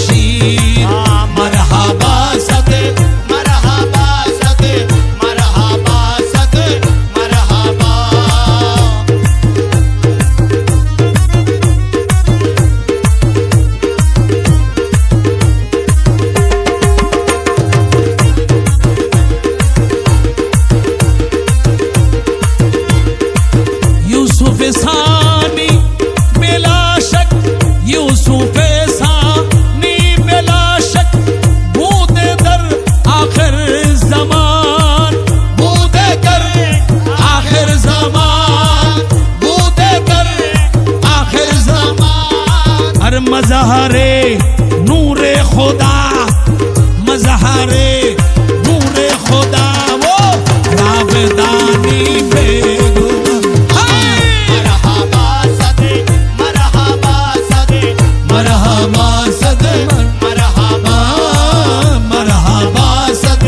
शीर। मरहबा सद मरहबा सद मरहबा सद मरहबा। यूसुफ सानी बेला शक, यूसुफ सानी बेला शक, बूदे दर आखिर ज़मान, बूदे कर आखिर ज़मान, बूदे कर आखिर ज़मान। हर मज़हरे नूरे खुदा, मज़हरे नूरे खुदा, वो राबदानी बेगुमा। मरहबा सद मरहबा सद मरहबा सद मरहबा मरहबा सद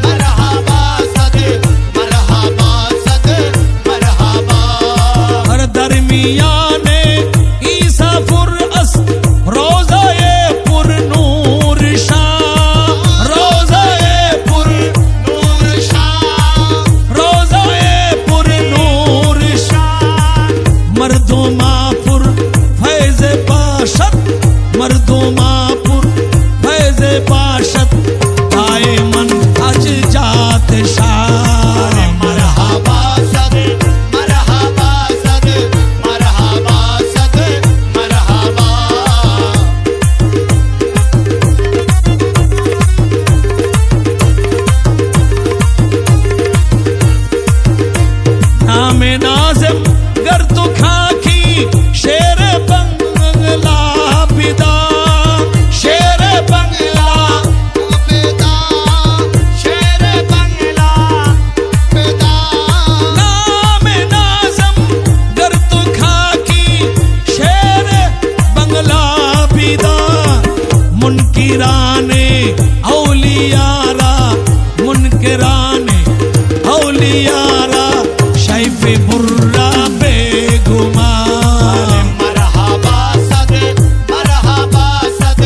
मरहबा सद मरहबा सद मरहबा। हर दरमियाने ईसा फुरअस रोज़ाए पुर नूर शाह, रोज़ाए पुर नूर शाह, रोज़ाए पुर नूर शाह। मर्दुमापुर फैज़ बाशत, मर्दुमापुर फैज़ बाशत, दायमन अज जात शार। मरहबा सद मरहबा सद मरहबा सद मरहबा। नामे नाज़िम गर तू खाकी, शेर बंगला पिदा, शेर बंगला पिदा, शेर बंगला पिदा। नामे नाज़िम गर तू खाकी, शेर बंगला पिदा। मुनकिराने औलियारा, मुनकिराने औलियारा, शैफ़े बुर्रा बेगुमा। मरहबा सद मरहबा सद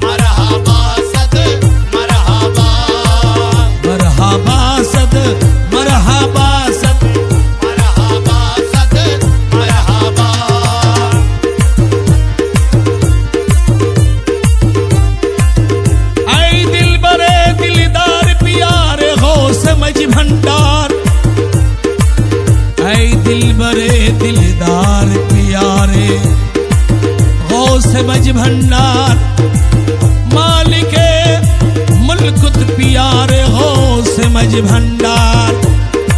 मरहबा सद मरहबा। मरहबा सद मरहबा सद मरहबा सद मरहबा। ऐ दिल बरे दिलदार प्यारे गौस मझ भंडार, ऐ दिल बरे दिलदार प्यारे गौस मझ भंडार। मालिके मुल्कुत प्यारे गौस मझ भंडार।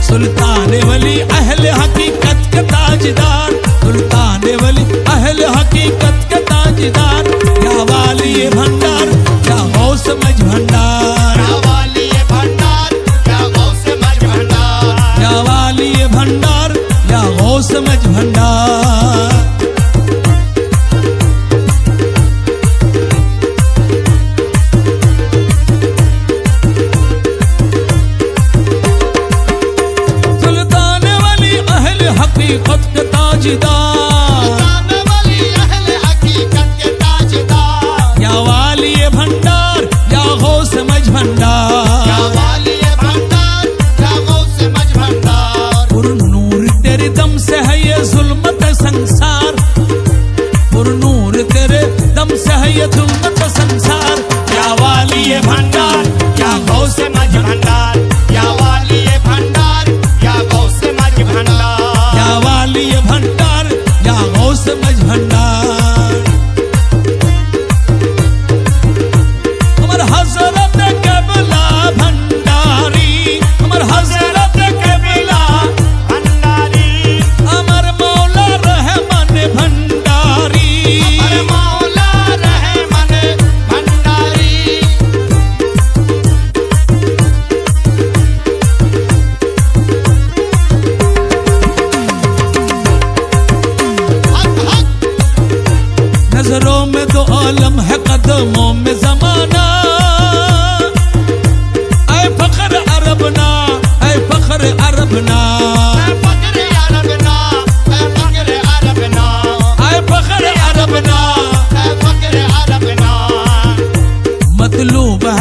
सुल्तान वली अहल हकीकत का ताजदार, सुल्तान वली अहल हकीकत का ताजदार। या वाली भंडार या गौस मझ भंडार, या वाली भंडार या गौस मझ भंडार, या वाली भंडार या गौस मझ भंडार। सुल्तान वली अहल हकीकत का ताजदार, सुल्तान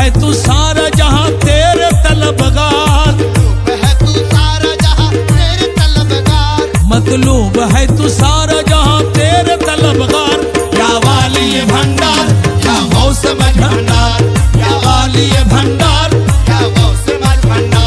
है तू सारा जहां तेरे तलबगार, मतलूब है तू सारा जहां तेरे तलबगार। या वाली ये भंडार, या गौस मज भंडार, या वाली ये भंडार, या गौस मज भंडार।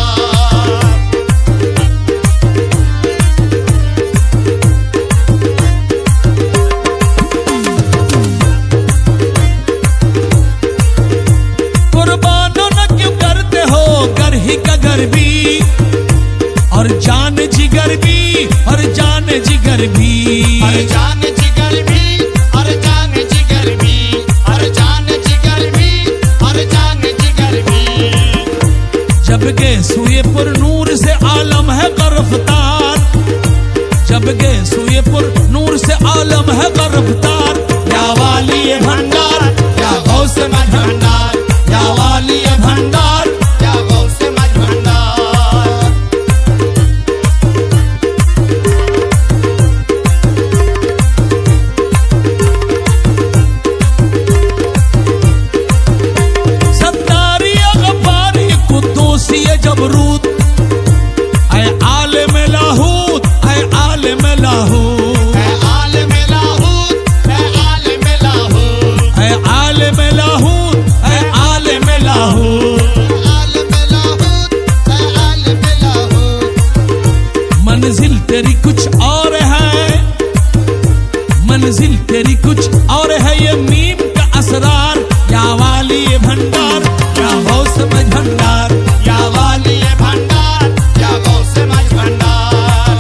कुर्बानों न क्यों करते हो घर ही का घर भी, और जान जिगर भी, और जान जिगर भी, और जान जिगर भी, और जान जिगर भी, और जान जिगर भी, और जान जिगर भी। जब गए सुएपुर नूर से आलम है गिरफ्तार, जब गए सुएपुर नूर से आलम है गिरफ्तार। या वाली ये भंडार, या गौस मज भंडार, या वाली ये भंडार, या गौस मज भंडार। सत्तारी गफ्फारी कुद्दूसी जबरूत, ऐ आलिम लाहूत, ऐ आलिम लाहूत, ऐ आलिम लाहूत, ऐ आलिम लाहूत, ऐ आलिम लाहूत, ऐ आलिम लाहूत। आलिम लाहूत, ऐ आलिम लाहूत। मंजिल तेरी कुछ और है, मंजिल तेरी कुछ और है, ये मीम का असरार। या वाली ये भंडार, या गौस मज भंडार, या वाली ये भंडार, या गौस मज भंडार।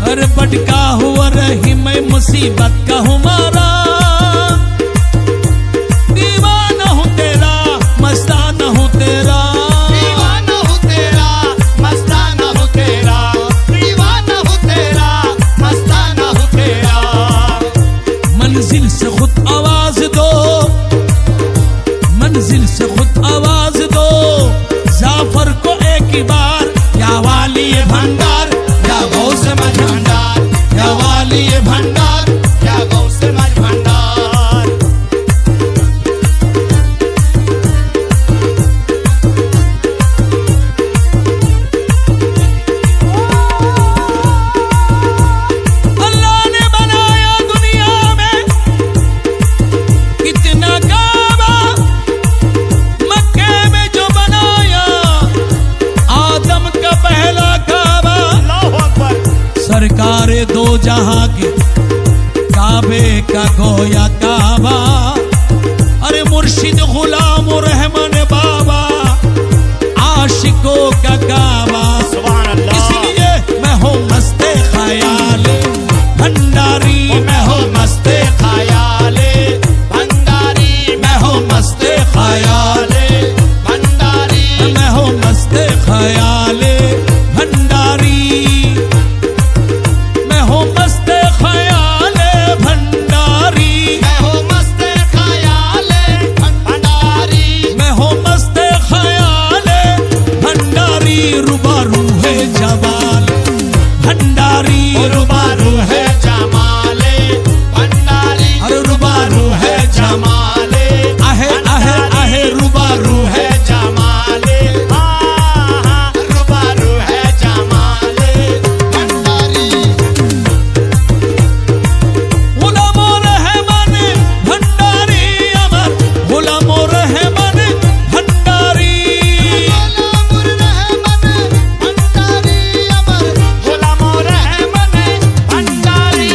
अरे भटका हुआ रही मैं मुसीबत का हूँ मारा, दीवाना हूँ तेरा, मस्ताना हूँ तेरा, दीवाना हूँ तेरा, मस्ताना हूँ तेरा, दीवाना हूँ तेरा, मस्ताना हूँ तेरा। मंजिल से खुद आवाज दो, मंजिल से खुद आवाज दो, जाफर को एक ही बार। या वाली ये भंडार, या गौस मज भंडार, या वाली ये भंडार, या गौस मज भंडार। अल्लाह ने बनाया दुनिया में कितना काबा, मक्के में जो बनाया आदम का पहला काबा। अल्लाहु अकबर। सरकार दो जहां के काबे का गोया काबा, अरे मुर्शिद गुलाम रहमान बाबा, आशिकों का काबा। सुभान अल्लाह। इसलिए मैं हूँ मस्ते ख्याले भंडारी, मैं हूँ मस्ते खयाले भंडारी, मैं हूँ मस्ते ख्याले, भंडारी, मैं हूँ मस्ते ख्याले भंडारी, मैं हूँ मस्ते ख्याले भंडारी, मैं हूँ मस्ते खयाले भंडारी, मैं हूँ मस्ते ख्याले भंडारी। रुबारू है जमाल भंडारी, रुबारू है जमाले भंडारी, अरे रुबारू है जमाले आहे आहे आहे, रुबारू है है जमाले, हाँ, रुबारू है जमाले भंडारी। गुलामो रहमान भंडारी अमर, गुलामो रहमान भंडारी, गुलामुर रहमान भंडारी अमर, गुलामुर रहमान भंडारी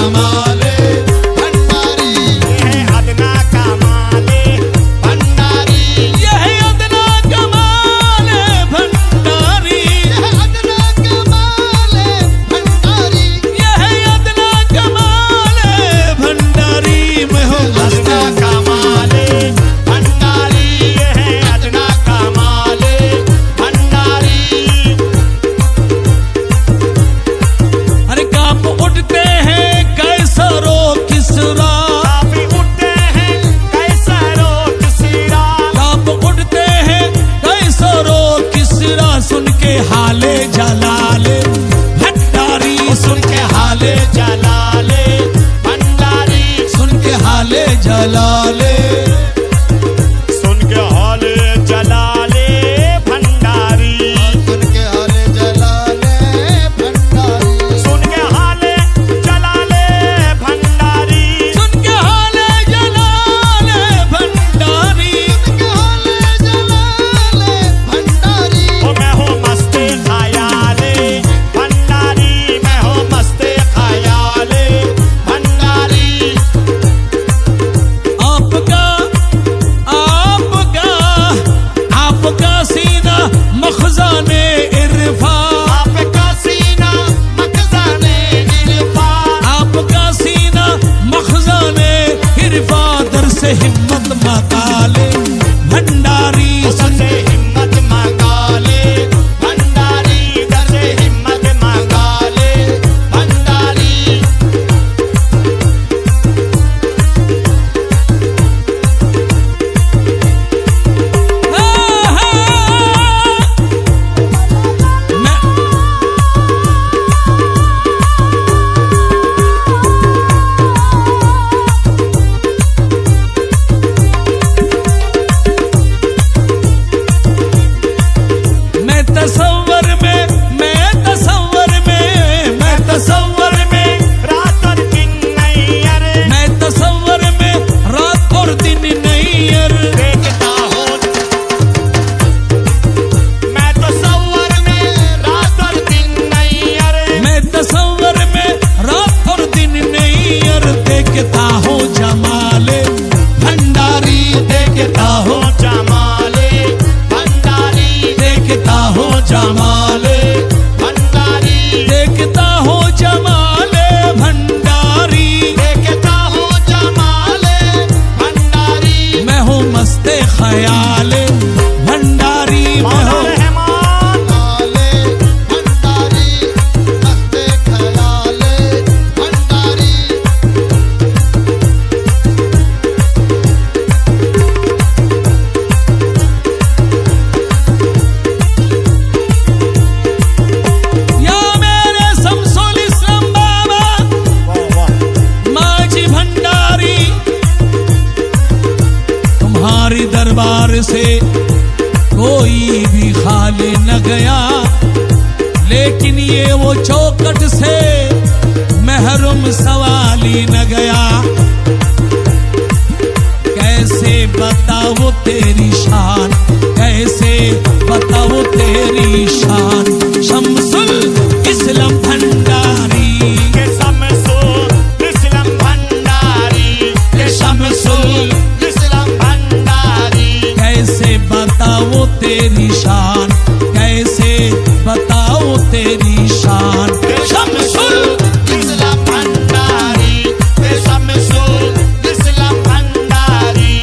जमाले भंडारी ये है अदना कमाले भंडारी ये है अदना कमाले भंडारी ये है अदना कमाले भंडारी ये है अदना कमाले भंडारी मैं हूँ अदना कमाले भंडारी ये है अदना कमाले भंडारी अरे कांप उठते हैं कैसरो किसरा काफी उठते हैं कैसरो किसरा कांप उठते हैं कैसरो किसरा सुन के हाले जलाले भंडारी सुन के हाले जलाले भंडारी सुन के हाले जलाले सुन के हाले जलाले भंडारी सुन के हाले जलाले भंडारी सुन के हाले जलाले भंडारी सुन के हाले जलाले भंडारी सुन के हाले जलाले भंडारी ओ मैं हूँ मस्ते खयाले भंडारी मैं हूँ मस्ते खयाले भंडारी आपका आपका आपका सीना मखजाने इरफा आपका सीना मखजाने इरफा आपका सीना मखजाने इरफा दर से हिम्मत मकाले भंडारी दर से हिम्मत मंगाले भंडारी दर से हिम्मत मंगाले भंडारी मैं तसव्वुर में रात और दिन नैयर मैं तसव्वुर में रात और दिन नैयर देखता हूँ मैं तो सवर में रात और दिन नैयर मैं तसव्वुर में रात और दिन नैयर देखता हूँ जमाले भंडारी देखता हूँ जमाले भंडारी देखता हूँ जमाले भंडारी देखता हूँ जमाले भंडारी देखता हूँ जमाले भंडारी मैं हूँ मस्ते ख्याले भंडारी मैं हूँ रहमान भंडारी मस्ते खयाले भंडारी या मेरे शमसुल इस्लाम बाबा माजी भंडारी तुम्हारी दरबार से कोई भी खाली न गया लेकिन ये वो चौकट से महरूम सवाली न गया कैसे बताओ तेरी शान कैसे बताओ तेरी शान शमसुल इस्लाम भंडारी के शमसुल इस्लाम भंडारी के शमसुल इस्लाम भंडारी कैसे बताओ तेरी शान कैसे बताओ तेरी शान शमसुल इस्लाम भंडारी के शमसुल इस्लाम भंडारी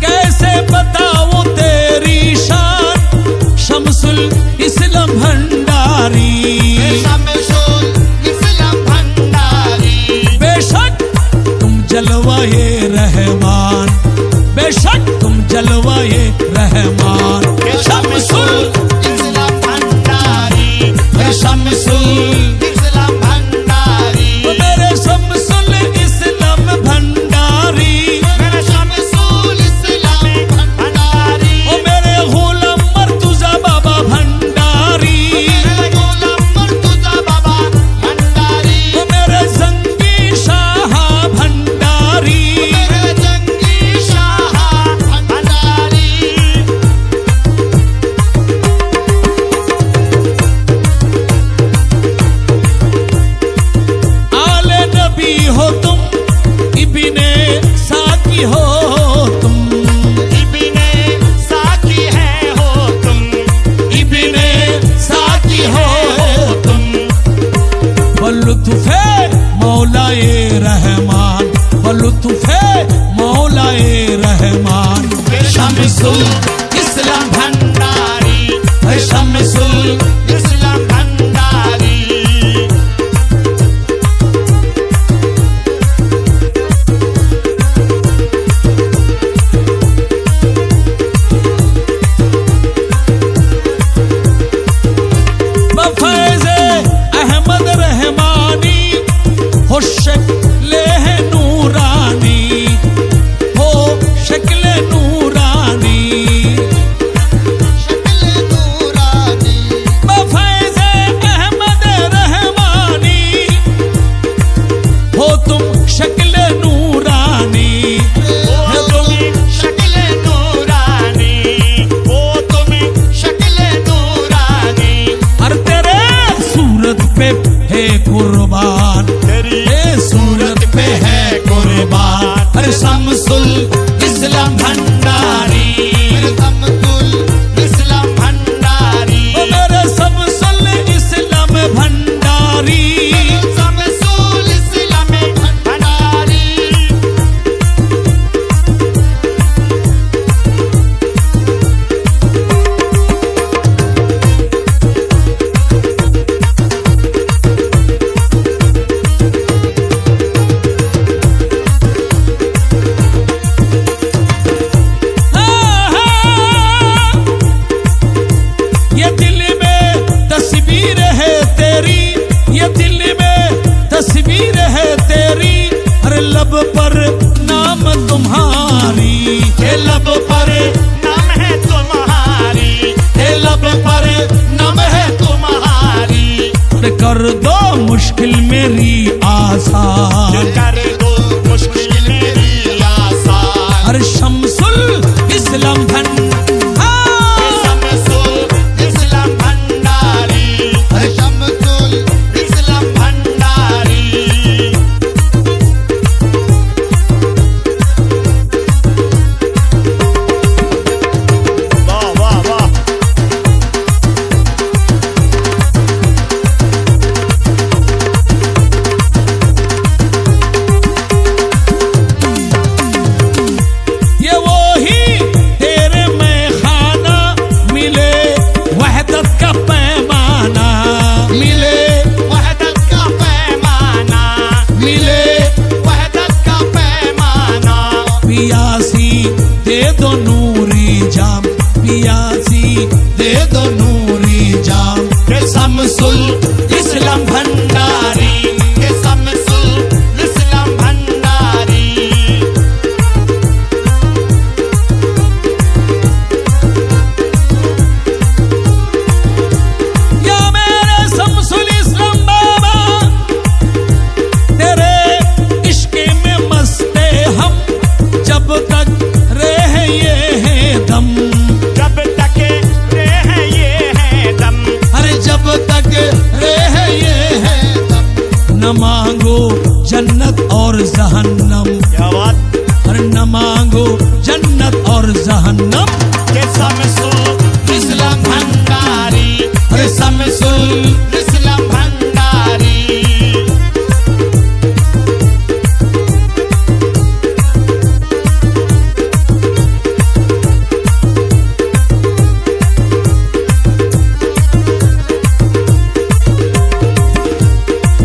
कैसे बताओ तेरी शान बलुत्फे मौलाए रहमान, बलुत्फे मौलाए रहमान। शमसुल इस्लाम भंडारी, शमसुल इस्लाम भंडारी। बफैज़े अहमद रहमानी हो शक्ले है नूरानी, हो शक्ले नूरानी, शक्ल नूरानी। बफैज़े अहमद रहमानी हो तुम शक्ले नूरानी, ओ तुम शक्ल नूरानी, ओ तुम शक्ल नूरानी। हर तेरे सूरत पे है कुर्बान, तेरी सूरत पे है कुर्बान। अरे शमसुल इस्लाम भंडारी, शमसुल इस्लाम भंडारी, ओ मेरे शमसुल इस्लाम भंडारी। शमसुल इस्लाम भंडारी। ये दिल में तस्वीर है तेरी, ये दिल में तस्वीर है तेरी। हर लब पर नाम तुम्हारी, ये लब पर नाम है तुम्हारी, ये लब पर नाम है तुम्हारी। अरे कर दो मुश्किल मेरी आसान, कर दो मुश्किल मेरी आसान। अरे शमसुल इस्लाम भंडारी, शमसुल इस्लाम भंडारी, शमसुल इस्लाम भंडारी। वाह वाह वाह। ये वो ही तेरे में खाना मिले, वहदत का पैमाना मिले, वहदत का पैमाना, मिले। वहदत का पैमाना। पियासी दे दो नूरी जाम, पियासी दे दो नूरी जाम। ये शमसुल इस्लाम भंडारी, ये शमसुल इस्लाम भंडारी। या मेरे शमसुल इस्लाम बाबा, तेरे इश्क में मस्ते हम, जब तक रहे ये है दम, जब तक रहे ये है दम, अरे जब तक रहे ये है दम। न मांगो जन्नत और जहन्नम, क्या बात। अरे न मांगो जन्नत और जहन्नम। ये शमसुल इस्लाम भंडारी, अरे शमसुल इस्लाम भंडारी।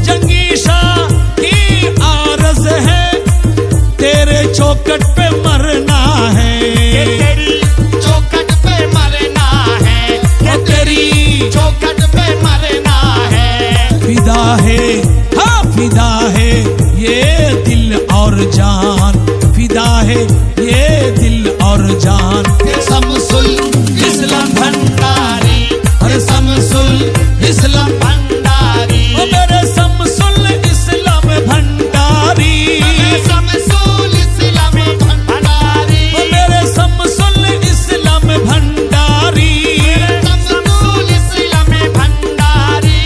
जंगी शाह की आरज़ है, तेरे चौकट पे मरना है, ये तेरी चौखट पे मरना है, ये तेरी चौखट पे मरना है। फिदा है, हाँ फिदा है ये दिल और जान, फिदा है ये दिल और जान। शमसुल इस्लाम भंडारी, अरे शमसुल इस्लाम भंडारी। ओ मेरे शमसुल इस्लाम भंडारी, शमसुल इस्लाम भंडारी, ओ मेरे शमसुल इस्लाम भंडारी। शमसुल इस्लाम भंडारी।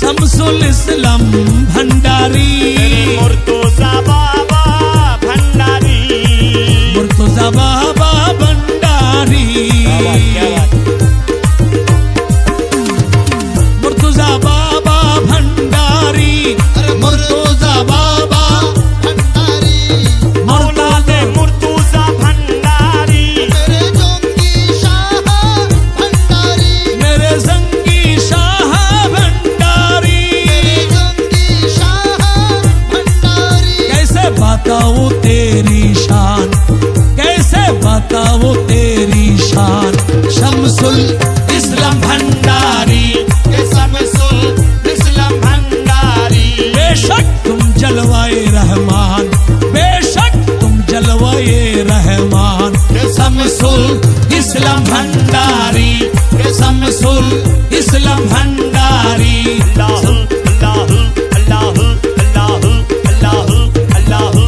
शमसुल इस्लाम भंडारी, मुर्तजा बाबा भंडारी, मुर्तजा बाबा भंडारी। क्या बात, क्या बात। भंडारी, ये शमसुल इस्लाम भंडारी। अल्लाहु अल्लाहु अल्लाहु अल्लाहु अल्लाहु अल्लाहु।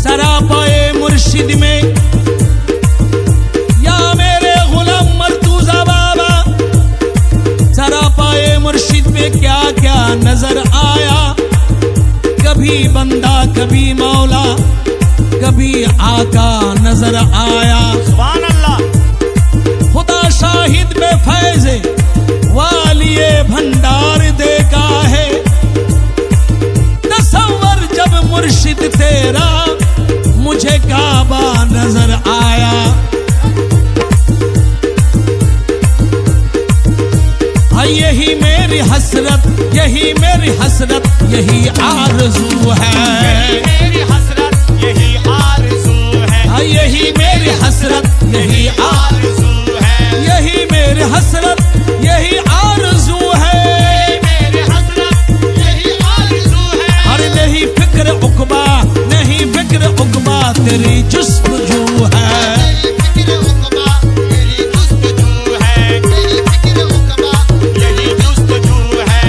सरापाए मुर्शिद में या मेरे गुलाम मर्तुजा बाबा, सरापाए मुर्शिद में क्या क्या नजर आया। कभी बंदा कभी मौला कभी आका नजर आया। सुभान अल्लाह। खुदा शाहिद में फैज़े वालिए भंडार देखा है। तसव्वुर जब मुर्शिद तेरा मुझे काबा नजर आया। यही मेरी हसरत, यही मेरी हसरत, यही आरज़ू है। मेरी हसरत यही आरज़ू है। यही मेरी हसरत, यही आरज़ू है। यही मेरी हसरत, यही आरज़ू है। मेरी हसरत यही आरज़ू है। अरे नहीं फिक्र उक़बा, नहीं फिक्र उक़बा, तेरी जुस्तजू है। तेरी फिक्र उक़बा तेरी जुस्तजू है। तेरी फिक्र उक़बा यही जुस्तजू है।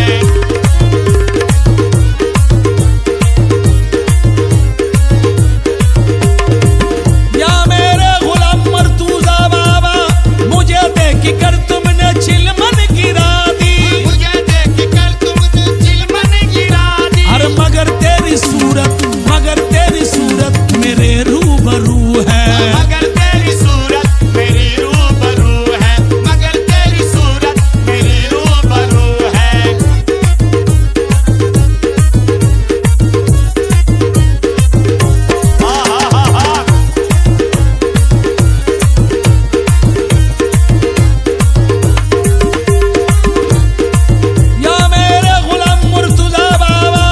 या मेरे गुलाम मर्तुजा बाबा, मुझे देख कर तुमने चिलमन गिरा दी। मुझे देख कर तुमने चिलमन गिरा दी। अरे मगर तेरी सूरत मेरे रूबरू है। मगर तेरी सूरत मेरी रूबरू है। मगर तेरी सूरत मेरी रूबरू है। या मेरे गुलाम मुर्तुजा बाबा,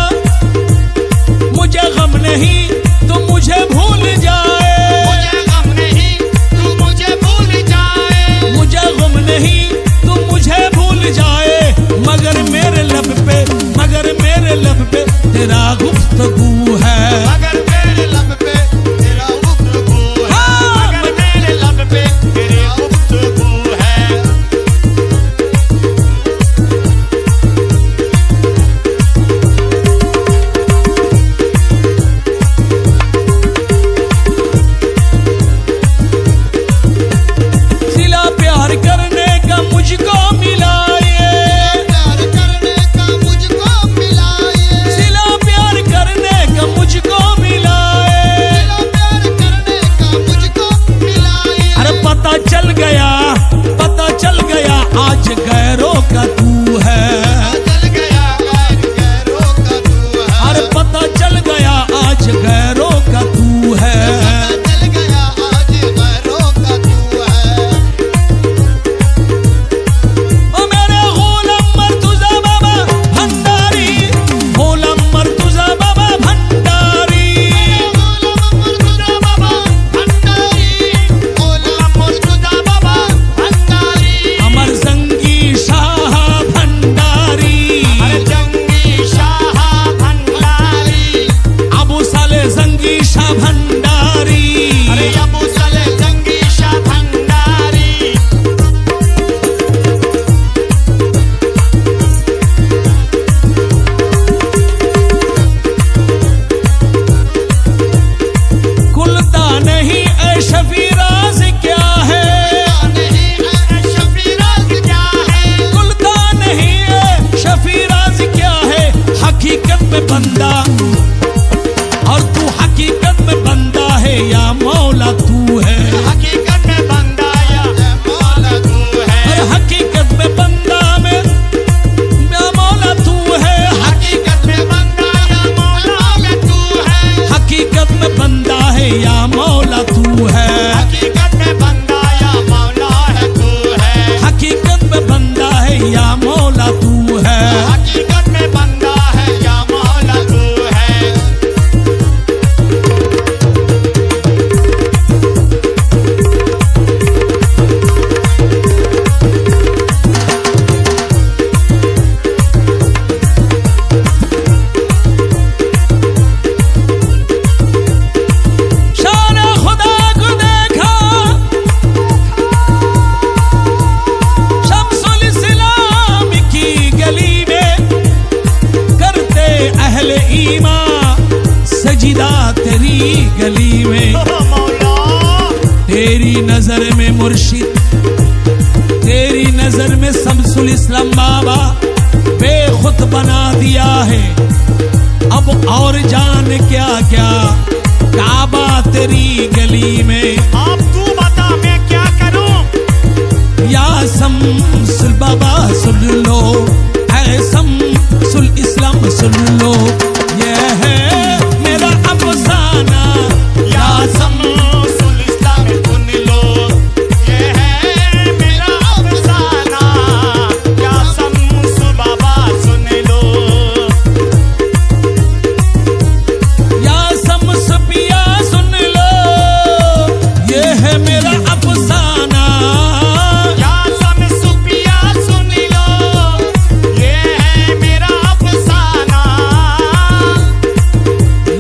मुझे गम नहीं तुम मुझे भूल जाए। मुझे गम नहीं तू मुझे भूल जाए। मुझे गम नहीं तुम मुझे भूल जाए। मगर मेरे लब पे तेरा गुफ्तगू है। मगर मेरे लब पे तेरा गुफ्तगू है। मगर मेरे लब पे तेरा गुफ्तगू है। सिला प्यार करने का मुझको मिला ये। प्यार करने का मुझको मिला ये। सिला प्यार करने का मुझको मिला मुर्शिदा तेरी गली में, मौला तेरी नजर में मुर्शिद, तेरी नजर में शम्सुल इस्लाम बाबा बेखुद बना दिया है। अब और जान क्या क्या काबा तेरी गली में। आप तू बता मैं क्या करूं? या शम्सुल बाबा सुन लो, ऐ शम्सुल इस्लाम सुन लो, ये है मेरा अफसाना। या शम्सुल इस्लाम सुन लो, ये है मेरा अफसाना। या शम्सुल बाबा सुन लो, या शम्स पिया सुन लो, ये है मेरा अफसाना। या शम्स पिया सुन लो, ये है मेरा अफसाना।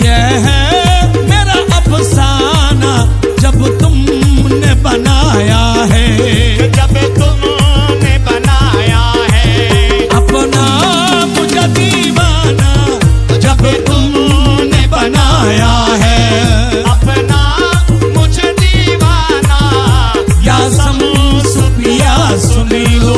ये है मेरा अफसाना जब तुमने बनाया है, जब तुमने बनाया है अपना मुझे दीवाना, जब तुमने बनाया है अपना मुझे दीवाना। या शम्स पिया सुन लो।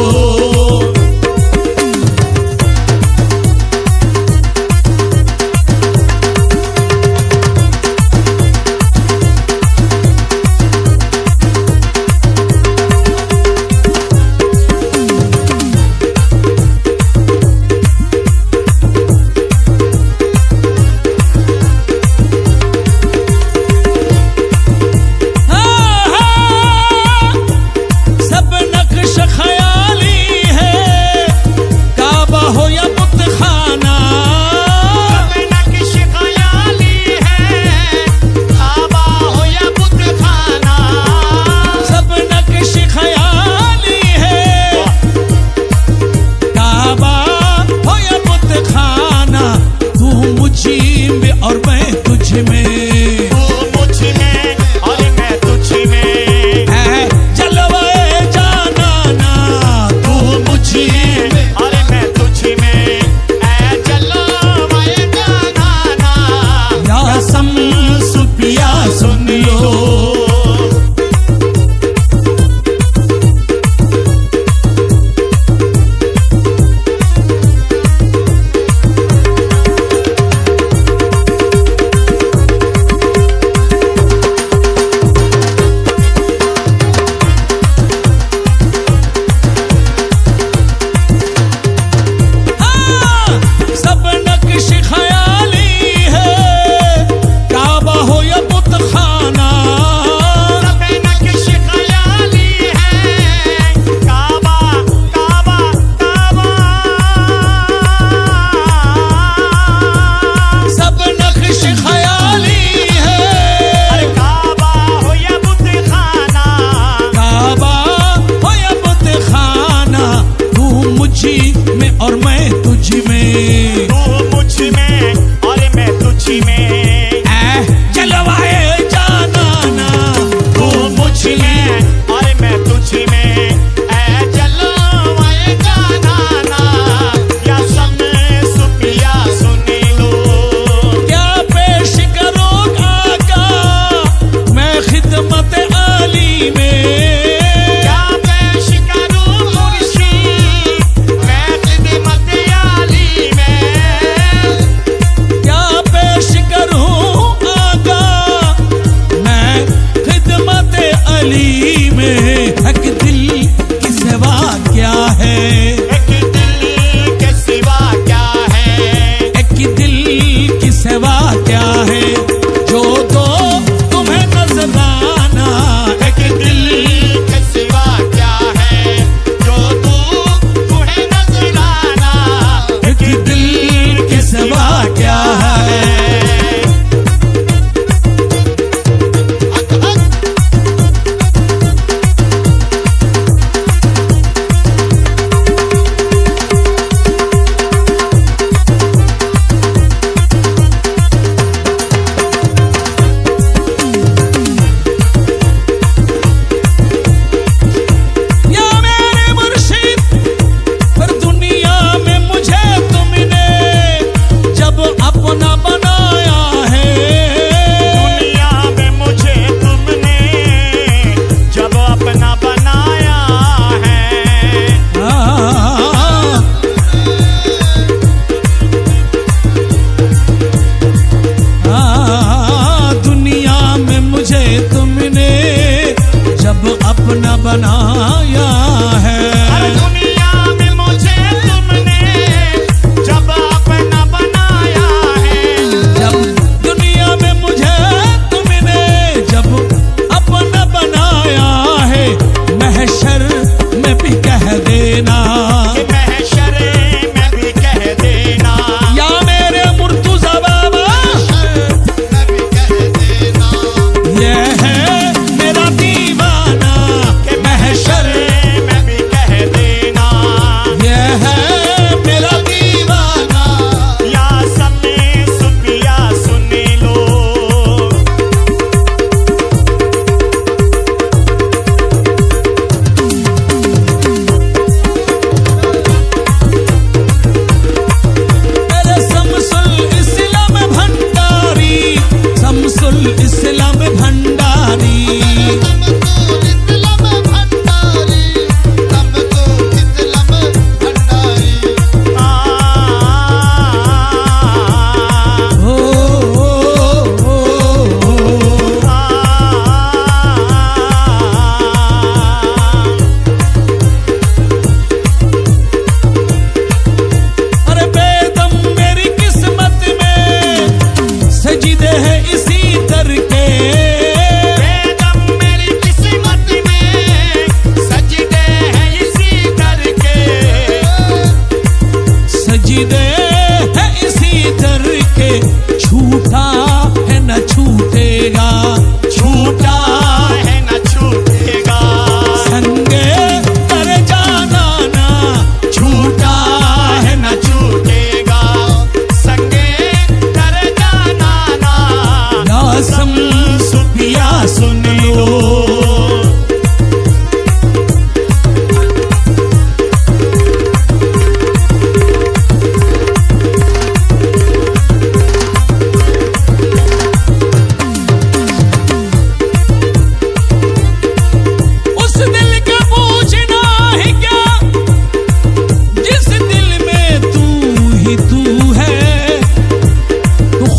सब नक्श ख्याली है, काबा हो या बुतखाना। सब नक्श ख्याली है, काबा हो या बुतखाना। सब नक्श ख्याली है, काबा हो या बुतखाना। तू मुझी में और मैं तुझ में, तू मुझ में और मैं तुझ में। है जलवाए जानाना। तू मुझी में और मैं तुझ में ऐ जलवाए जानाना। या शम्स पिया सुन लो। सब नक्श ख्याली है, काबा हो या बुतखाना। सब नक्श ख्याली है, काबा काबा काबा। सब नक्श ख्याली है, काबा हो या बुतखाना। काबा हो या बुतखाना। तू मुझी में और मैं तुझ में, तू मुझ में और मैं तुझ में। ऐ जलवाए जानाना। तू मुझ में और मैं तुझ में ऐ जलवाए जानाना। या शम्स पिया सुन लो, क्या पेश करो आका मैं खिदमत आली में। क्या पेश करूं मुर्शिद मैं खिदमत आली में। क्या पेश करूं आका मैं खिदमत अली में। हक दिल की सेवा क्या है, एक दिल के सिवा क्या है। एक दिल की सेवा क्या है, जो दो तुम्हें नजराना। एक दिल के सिवा क्या है, जो तू तुम्हें नजराना। एक दिल की सेवा क्या है।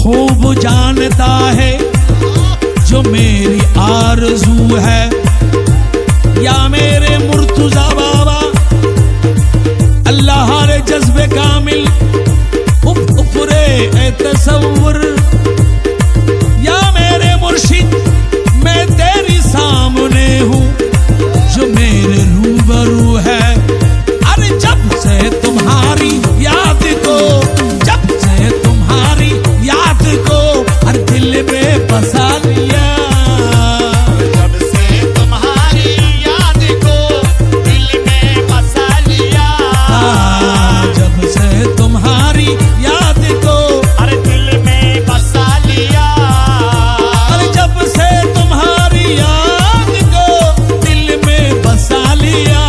खूब जानता है जो मेरी आरज़ू है। या मेरे मुर्तज़ा बाबा अल्लाह रे जज्बे कामिल उपरे ए तसव्वुर। या मेरे मुर्शिद मैं तेरी सामने हूँ जो मेरे रूबरू है। अरे जब से तुम्हारी याद को, जब से तुम्हारी याद को हर दिल में बसा लिया। जब से तुम्हारी याद को दिल में बसा लिया। जब से तुम्हारी याद को अरे दिल में बसा लिया। अरे जब से तुम्हारी याद को दिल में बसा लिया।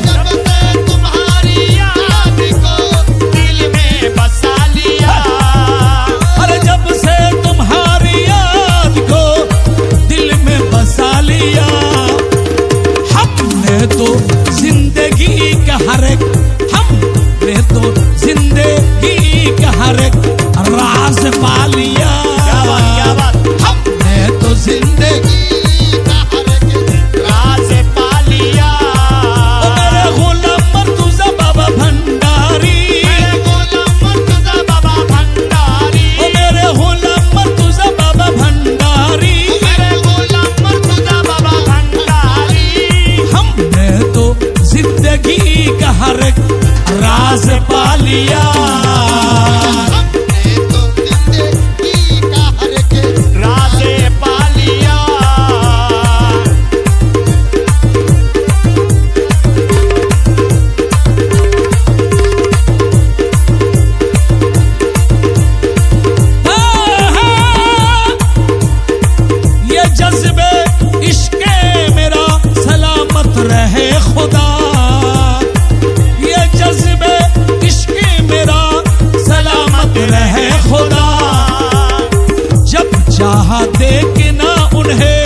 जब से तुम्हारी याद को दिल में बसा लिया। अरे जब से तुम्हारी याद को दिल में बसा लिया। हमने तो जिंदगी का हर एक, हमने तो जिंदगी का हर एक राज पा लिया। क्या बात, क्या बात। हमने तो जिंदगी का हर एक राज पा लिया। ओ मेरे गुलाम मुर्तज़ा बाबा भंडारी। मेरे गुलाम मुर्तज़ा बाबा भंडारी। ओ मेरे गुलाम मुर्तज़ा बाबा भंडारी। मेरे गुलाम मुर्तज़ा बाबा भंडारी। हमने तो जिंदगी का हर एक राज पा लिया। हमने तो जिंदगी का हर एक राज पा लिया। ये जज्बे इश्क़े मेरा सलामत रहे खुदा। ये जज्बे इश्क़े मेरा सलामत रहे खुदा। जब चाहा देखना उन्हें,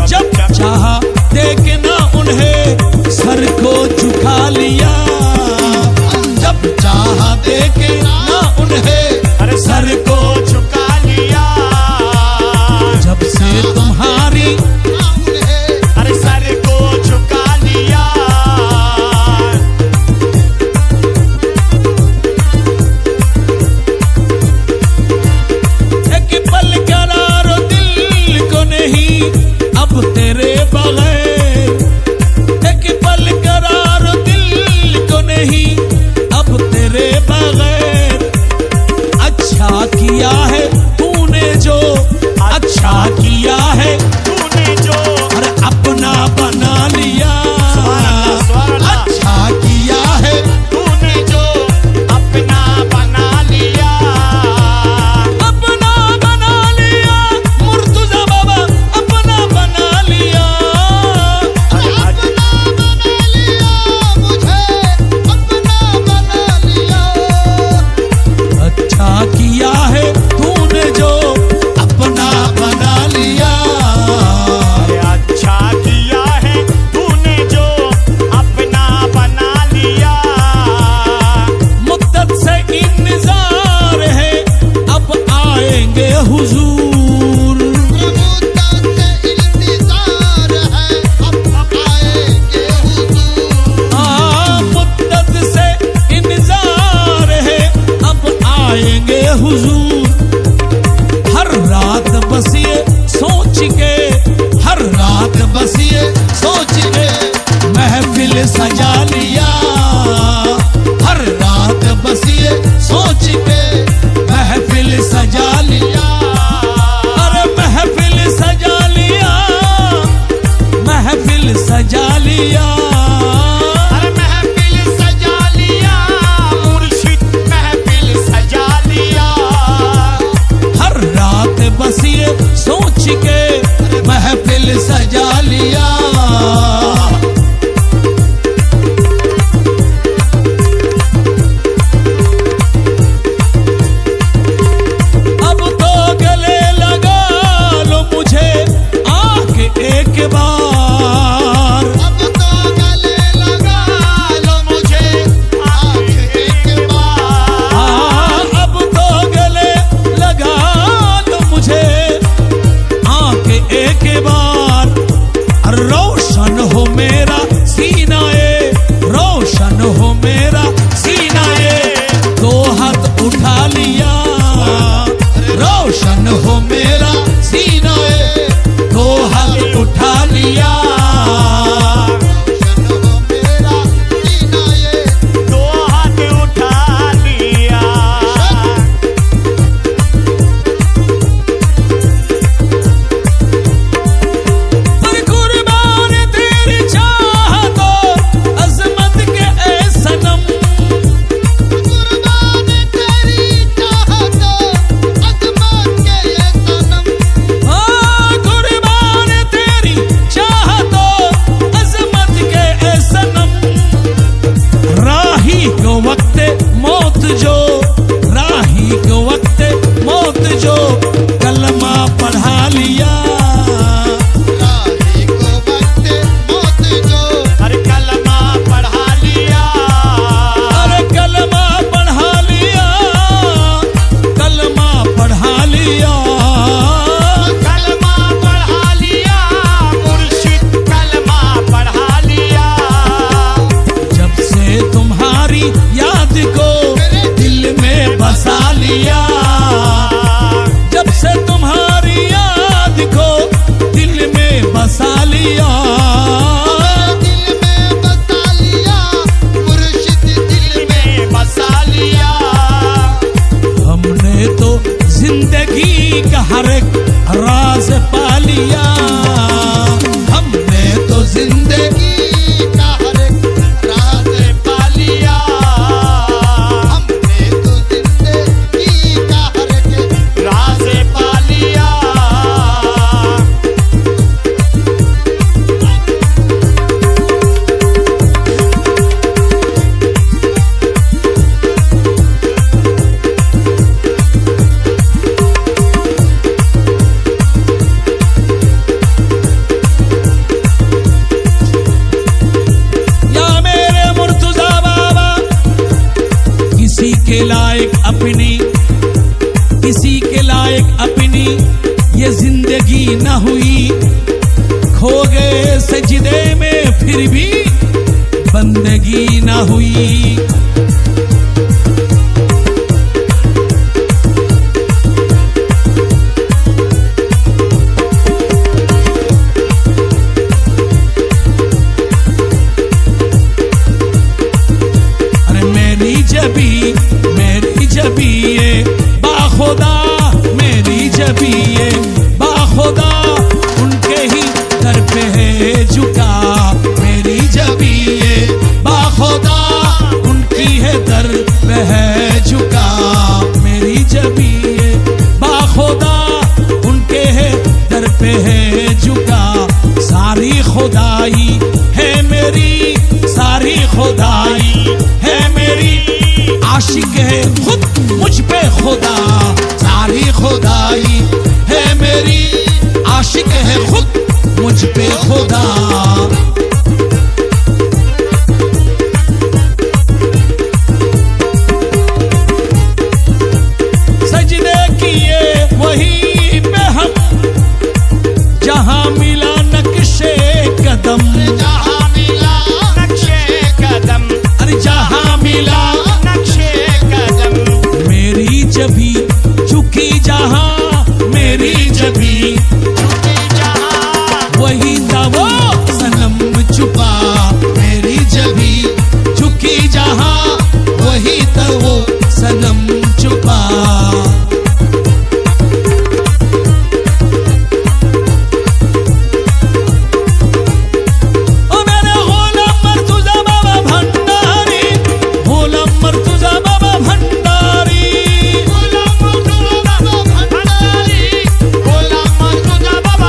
जब चाहा देखना उन्हें सर को झुका लिया। जब चाहा देखना उन्हें अरे सर को झुका लिया। जब से तुम्हारी अरे सर को झुका लिया। एक पल करार दिल को नहीं अब तेरे बगैर। एक पल करार दिल को नहीं अब तेरे बगैर। अच्छा किया है तूने जो, अच्छा किया है तूने जो अरे अपना बना लिया। सुभान अल्लाह। अच्छा किया है तूने जो अपना बना लिया। अपना बना लिया। मुर्तज़ा बाबा अपना बना लिया। अपना बना लिया। मुझे अपना बना लिया। अच्छा किया है तूने जो अपना बना लिया। अरे अच्छा किया है तूने जो अपना बना लिया। मुद्दत से इंतजार है अब आएंगे हुजूर। मुद्दत से इंतजार है अब आएंगे हुजूर। मुद्दत से इंतजार है अब आएंगे हुजूर। हर रात बस ये सोच के, हर रात बस ये सोच के महफिल सजा लिया। हर रात बस ये सोच के महफिल सजा लिया। अरे महफिल सजा लिया, महफिल सजा लिया। अरे महफिल सजा लिया। मुर्शिद महफिल सजा लिया। हर रात बस ये सोच के महफिल सजा लिया। अब तो गले लगा लो मुझे आके एक बार। अब तो गले लगा लो मुझे आके एक बार। अब तो गले रोशन हो मेरा सीना, दो हाथ उठा लिया। रोशन हो मेरा सीना, ये दो हाथ उठा लिया। पर कुर्बान तेरी चाहतो अजमत के ए सनम, कुर्बान तेरी चाहतो अजमत के ये सनम। हाँ कुर्बान तेरी चाहतो अजमत के ए सनम। राही को वक्त मौत जो, राही को वक्त मौत जो कलमा पढ़ा लिया। राही को वक्त मौत जो, हर कलमा पढ़ा लिया। अरे कलमा पढ़ा लिया, कलमा पढ़ा लिया। कलमा पढ़ा लिया, मुर्शिद कलमा पढ़ा लिया। जब से तुम्हारी याद को दिल में बसा लिया, जब से तुम्हारी याद को दिल में बसा लिया। दिल में बसा लिया, मुर्शिद दिल में बसा लिया। हमने तो जिंदगी का हर एक राज पा लिया, हमने तो जिंदगी का हर एक राज पा लिया। हमने तो जिंदगी का हर एक राज पा लिया। या मेरे मुर्तजा बाबा, किसी के लायक अपनी, किसी के लायक अपनी ये जिंदगी न हुई। खो गए सजदे में फिर भी बंदगी न हुई। अरे मेरी जबी ये बाखुदा, मेरी जबी ये बाखुदा उनके ही दर पे है झुका। मेरी जबी ये बाखुदा उनकी है दर पे है झुका। मेरी जबी ये बाखुदा उनके है दर पे है झुका। सारी खुदाई है मेरी, सारी खुदाई है मेरी, आशिक है खुद मुझ पे खुदा। सारी खुदाई है मेरी, आशिक है खुद मुझ पे खुदा। सजदे किए वहीं पे हम, जहां मिला नक्शे कदम। जहां मिला नक्शे कदम, अरे जहां मिला नक्शे कदम। मेरी जबी झुकी जहां, मेरी जबी झुकी जहां, वही था वो सनम छुपा। मेरी जबी झुकी जहां, वही था वो सनम छुपा। ओ मेरे गुलाम मर्तुजा बाबा भंडारी, गुलाम मर्तुजा बाबा भंडारी। गुलाम मर्तुजा बाबा भंडारी, गुलाम मर्तुजा बाबा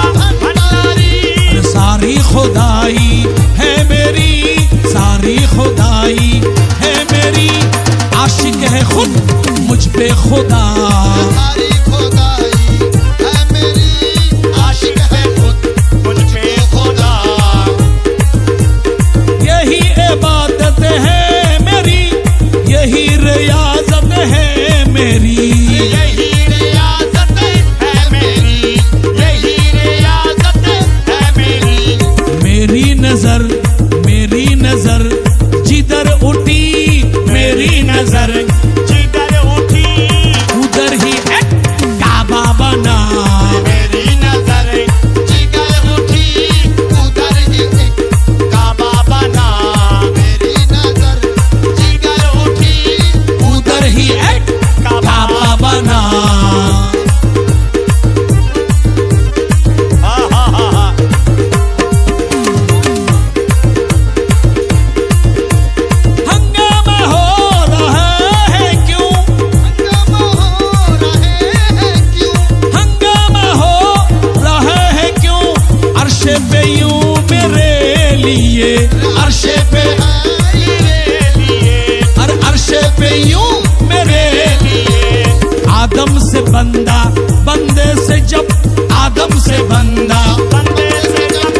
बंदा, बंदे से जब आदम से बंदा, बंदे से जब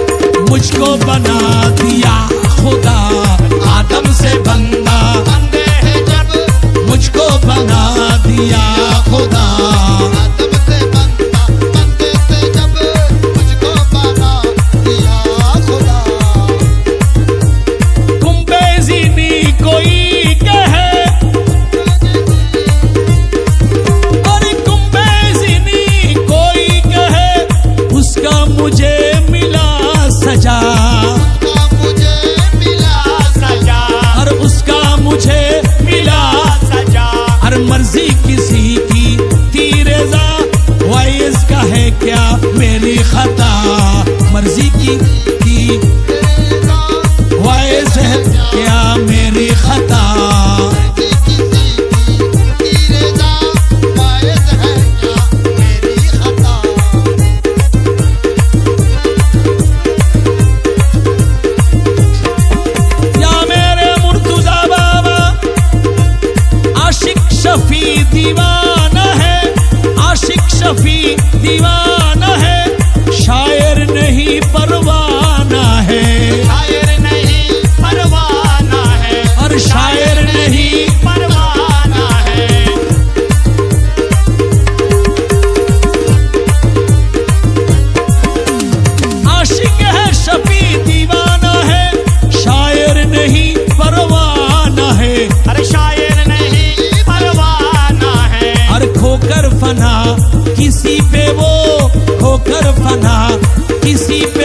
मुझको बना दिया खुदा। आदम से बंदा, बंदे है जब मुझको बना दिया खुदा। आदम से बंदा, बंदे से जब मुझको बना दिया खुदा। कुंबेज़िनी कोई कहे, अरे कुंबेज़िनी कोई कहे, उसका मुझे मिला सजा। उसका मुझे मिला सजा, और उसका मुझे मिला, सजा, हर मर्जी किसी की तीरेजा, वाइस का है क्या मेरी खता। मर्जी की तेरा वाइस है क्या मेरी खता। किसी की रजा वायद है क्या मेरी खता। या मेरे मुर्तुजा बाबा, आशिक शफी दीवाना है, आशिक शफी दीवाना है, शायर नहीं परवाना है। शायर नहीं परवाना है, और शायर नहीं परवाना है। आशिक है शफी दीवाना है, शायर नहीं परवाना है। अरे शायर नहीं परवाना है, और खोकर फना किसी पे वो, खोकर फना किसी पे